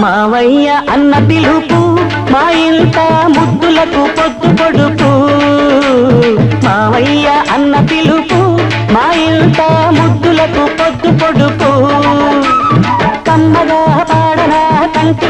మావయ్య అన్న పిలుపు మా ఇంట ముద్దులకు పొద్దు పొడుపు. మావయ్య అన్న పిలుపు మా ఇంట ముద్దులకు పొద్దు పొడుపు. కమ్మగా పాడనా కంటి